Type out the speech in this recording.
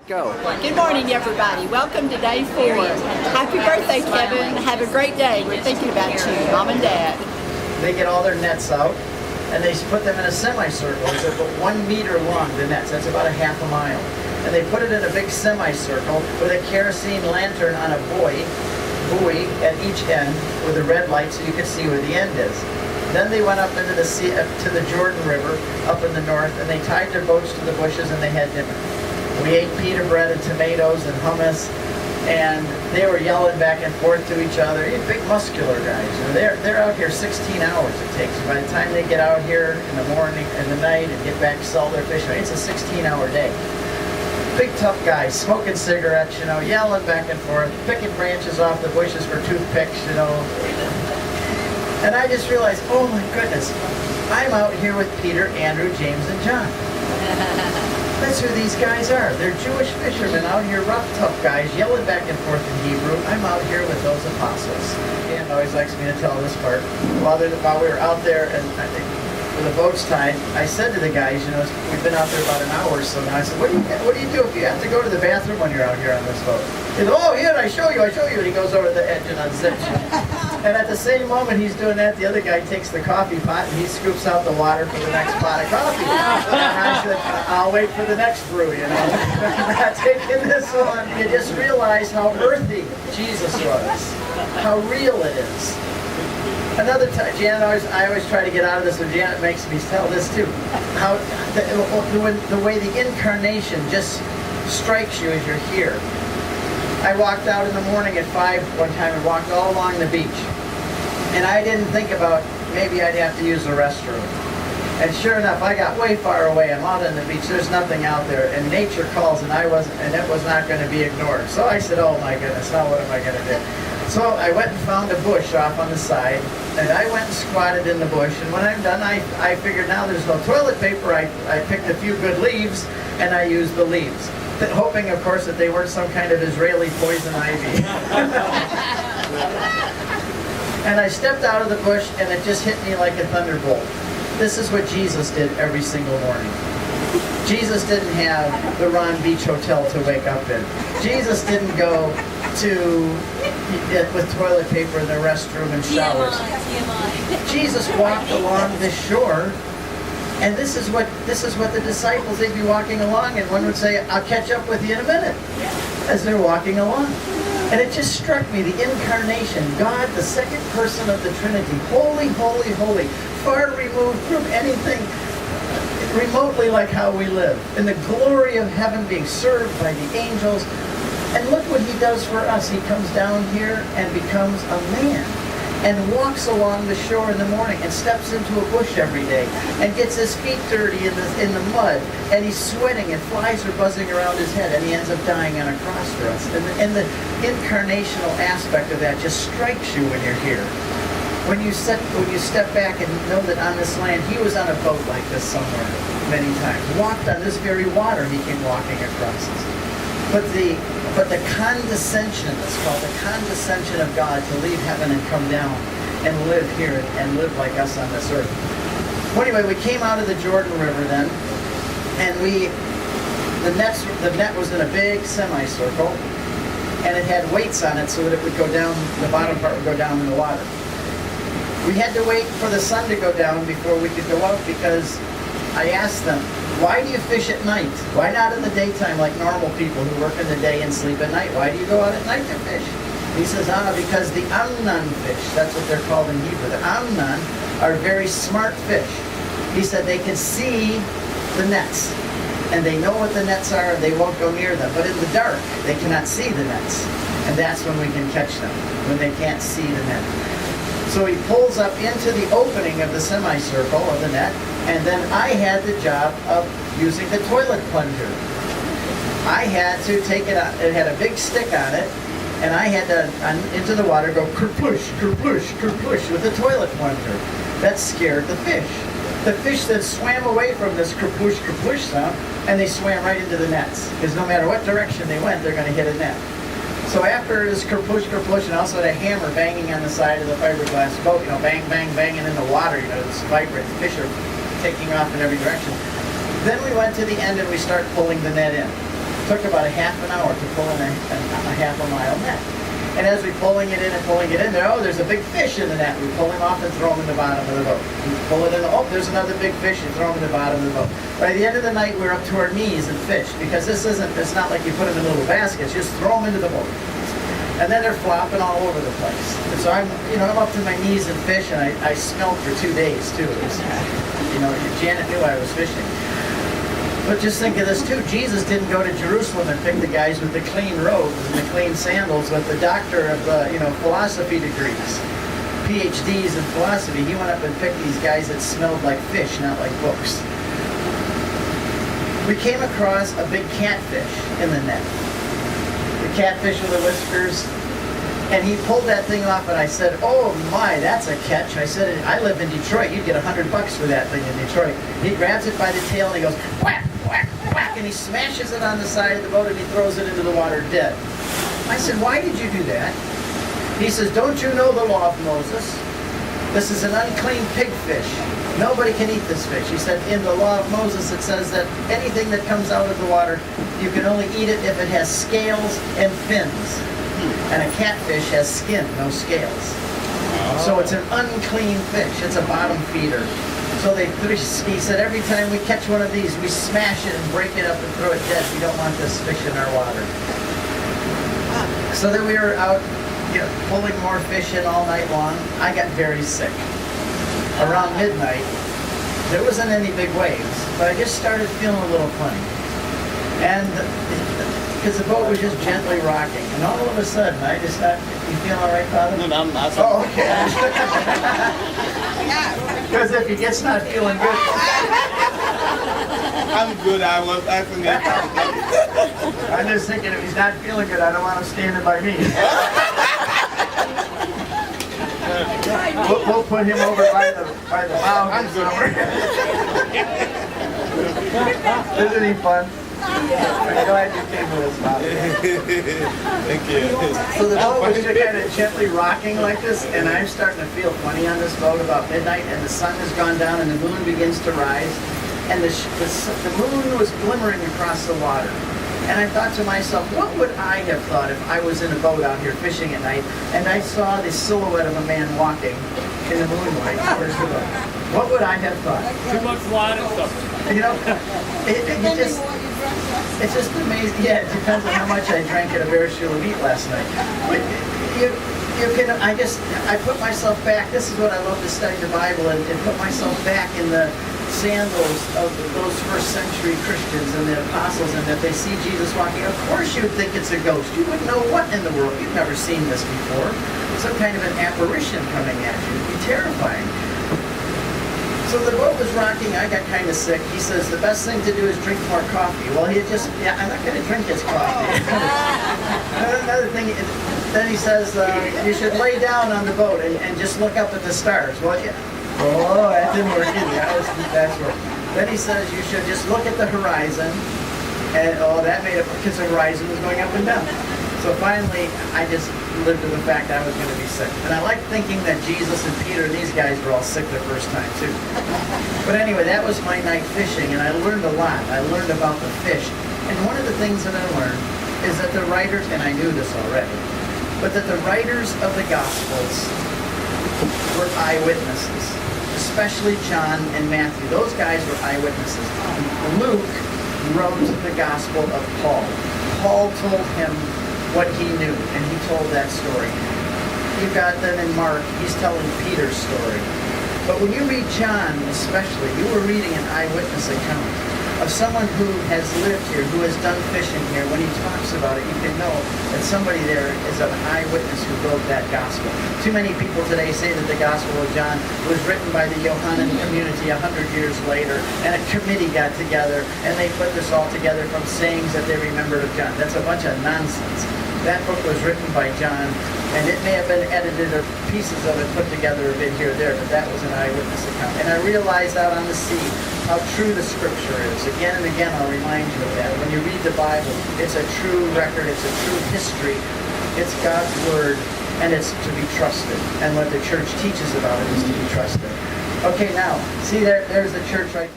Go. Good morning, everybody. Welcome to day 4. Happy birthday, Kevin. Have a great day. We're thinking about you, Mom and Dad. They get all their nets out and they put them in a semicircle. It's about 1 meter long, the nets. That's about a half a mile. And they put it in a big semicircle with a kerosene lantern on a buoy at each end with a red light so you could see where the end is. Then they went up into the sea, to the Jordan River up in the north, and they tied their boats to the bushes and they had dinner. We ate pita bread and tomatoes and hummus, and they were yelling back and forth to each other. They're big muscular guys. And they're out here 16 hours it takes. By the time they get out here in the morning and the night and get back to sell their fish, it's a 16-hour day. Big tough guys, smoking cigarettes, yelling back and forth, picking branches off the bushes for toothpicks, And I just realized, oh my goodness, I'm out here with Peter, Andrew, James, and John. That's who these guys are. They're Jewish fishermen out here, rough, tough guys, yelling back and forth in Hebrew. I'm out here with those apostles. Dan always likes me to tell this part. While we were out there, and I think with the boats tied, I said to the guys, we've been out there about an hour or so now. I said, what do you do if you have to go to the bathroom when you're out here on this boat? He said, oh, here, I show you. And he goes over to the edge and unzips it. And at the same moment he's doing that, the other guy takes the coffee pot and he scoops out the water for the next pot of coffee. And I said, I'll wait for the next brew, I'm not taking this one. You just realize how earthy Jesus was, how real it is. Another time, Janet, I always try to get out of this, and Janet makes me tell this too. How the way the incarnation just strikes you as you're here. I walked out in the morning at 5 one time and walked all along the beach. And I didn't think about maybe I'd have to use the restroom. And sure enough, I got way far away. I'm out on the beach. There's nothing out there. And nature calls, and it was not going to be ignored. So I said, oh my goodness, now what am I going to do? So I went and found a bush off on the side, and I went and squatted in the bush. And when I'm done, I figured now there's no toilet paper. I picked a few good leaves, and I used the leaves. Hoping, of course, that they weren't some kind of Israeli poison ivy. And I stepped out of the bush, and it just hit me like a thunderbolt. This is what Jesus did every single morning. Jesus didn't have the Ron Beach Hotel to wake up in. Jesus didn't go with toilet paper in the restroom and showers. Jesus walked along the shore. And this is what the disciples, they'd be walking along, and one would say, I'll catch up with you in a minute, as they're walking along. And it just struck me, the incarnation, God, the second person of the Trinity, holy, holy, holy, far removed from anything remotely like how we live, in the glory of heaven being served by the angels. And look what he does for us. He comes down here and becomes a man, and walks along the shore in the morning and steps into a bush every day and gets his feet dirty in the mud, and he's sweating and flies are buzzing around his head, and he ends up dying on a cross for us. And the incarnational aspect of that just strikes you when you're here. When you step back and know that on this land, he was on a boat like this somewhere many times, walked on this very water he came walking across us. But the condescension, it's called the condescension of God to leave heaven and come down and live here and live like us on this earth. Well, anyway, we came out of the Jordan River then, and the net was in a big semicircle, and it had weights on it so that it would go down, the bottom part would go down in the water. We had to wait for the sun to go down before we could go out, because I asked them, why do you fish at night? Why not in the daytime like normal people who work in the day and sleep at night? Why do you go out at night to fish? He says, because the amnon fish, that's what they're called in Hebrew. The amnon are very smart fish. He said they can see the nets, and they know what the nets are, and they won't go near them. But in the dark, they cannot see the nets. And that's when we can catch them, when they can't see the net. So he pulls up into the opening of the semicircle of the net, and then I had the job of using the toilet plunger. I had to take it out. It had a big stick on it, and I had to, into the water, go kerpush, kerpush, kerpush with the toilet plunger. That scared the fish. The fish then swam away from this kerpush, kerpush sound, and they swam right into the nets. Because no matter what direction they went, they're going to hit a net. So after this kerpush, kerpush, and also a hammer banging on the side of the fiberglass boat, bang, bang, banging in the water, it's vibrant. The fish are taking off in every direction. Then we went to the end and we start pulling the net in. Took about a half an hour to pull in a half a mile net. And as we're pulling it in and pulling it in there, oh, there's a big fish in the net. We pull him off and throw him in the bottom of the boat. We pull it in, oh, there's another big fish and throw him in the bottom of the boat. By the end of the night, we're up to our knees in fish, because it's not like you put them in little baskets, just throw them into the boat. And then they're flopping all over the place. And so I'm up to my knees in fish, and I smelled for 2 days too. It was, Janet knew I was fishing. But just think of this too. Jesus didn't go to Jerusalem and pick the guys with the clean robes and the clean sandals, with the doctor of philosophy degrees, PhDs in philosophy. He went up and picked these guys that smelled like fish, not like books. We came across a big catfish in the net. The catfish with the whiskers. And he pulled that thing off, and I said, oh my, that's a catch. I said, I live in Detroit. You'd get $100 for that thing in Detroit. He grabs it by the tail, and he goes, whack, whack, whack, and he smashes it on the side of the boat, and he throws it into the water dead. I said, why did you do that? He says, don't you know the law of Moses? This is an unclean pig fish. Nobody can eat this fish. He said, in the law of Moses, it says that anything that comes out of the water, you can only eat it if it has scales and fins. And a catfish has skin, no scales. So it's an unclean fish. It's a bottom feeder. So he said, every time we catch one of these, we smash it and break it up and throw it dead. We don't want this fish in our water. So then we were out pulling more fish in all night long. I got very sick. Around midnight, there wasn't any big waves, but I just started feeling a little funny. And because the boat was just gently rocking. And all of a sudden, I just thought, you feel all right, Father? No, I'm not. Oh, okay. Because if he gets not feeling good. I'm good. I was asking that. I'm just thinking, if he's not feeling good, I don't want him standing by me. We'll put him over by the bow. I'm good. Isn't he fun? I'm glad you came with us, Father. Thank you. So the boat was just kind of gently rocking like this, and I'm starting to feel funny on this boat about midnight, and the sun has gone down, and the moon begins to rise, and the moon was glimmering across the water. And I thought to myself, what would I have thought if I was in a boat out here fishing at night, and I saw the silhouette of a man walking in the moonlight towards the boat? What would I have thought? Too much wine and stuff. It's just amazing. Yeah, it depends on how much I drank at a Barishul of Eat last night. But I put myself back. This is what I love to study the Bible and put myself back in the sandals of those first century Christians and the apostles, and that they see Jesus walking. Of course you would think it's a ghost. You wouldn't know what in the world. You've never seen this before. Some kind of an apparition coming at you. It'd be terrifying. So the boat was rocking. I got kind of sick. He says, the best thing to do is drink more coffee. Well, I'm not going to drink his coffee. Another thing, then he says, you should lay down on the boat and just look up at the stars. Well, yeah. Oh, that didn't work either. That's work. Then he says, you should just look at the horizon. And, that made it, because the horizon was going up and down. So finally, I just lived with the fact I was going to be sick. And I like thinking that Jesus and Peter, these guys were all sick the first time too. But anyway, that was my night fishing, and I learned a lot. I learned about the fish. And one of the things that I learned is that the writers, and I knew this already, but that the writers of the Gospels were eyewitnesses, especially John and Matthew. Those guys were eyewitnesses. Luke wrote the Gospel of Paul. Paul told him what he knew, and he told that story. You've got then in Mark, he's telling Peter's story. But when you read John especially, you were reading an eyewitness account of someone who has lived here, who has done fishing here. When he talks about it, you can know that somebody there is an eyewitness who wrote that gospel. Too many people today say that the Gospel of John was written by the Johannine community 100 years later, and a committee got together, and they put this all together from sayings that they remembered of John. That's a bunch of nonsense. That book was written by John, and it may have been edited or pieces of it put together a bit here or there, but that was an eyewitness account. And I realized out on the sea how true the Scripture is. Again and again, I'll remind you of that. When you read the Bible, it's a true record, it's a true history, it's God's Word, and it's to be trusted. And what the church teaches about it is to be trusted. Okay, now, see there's the church right there.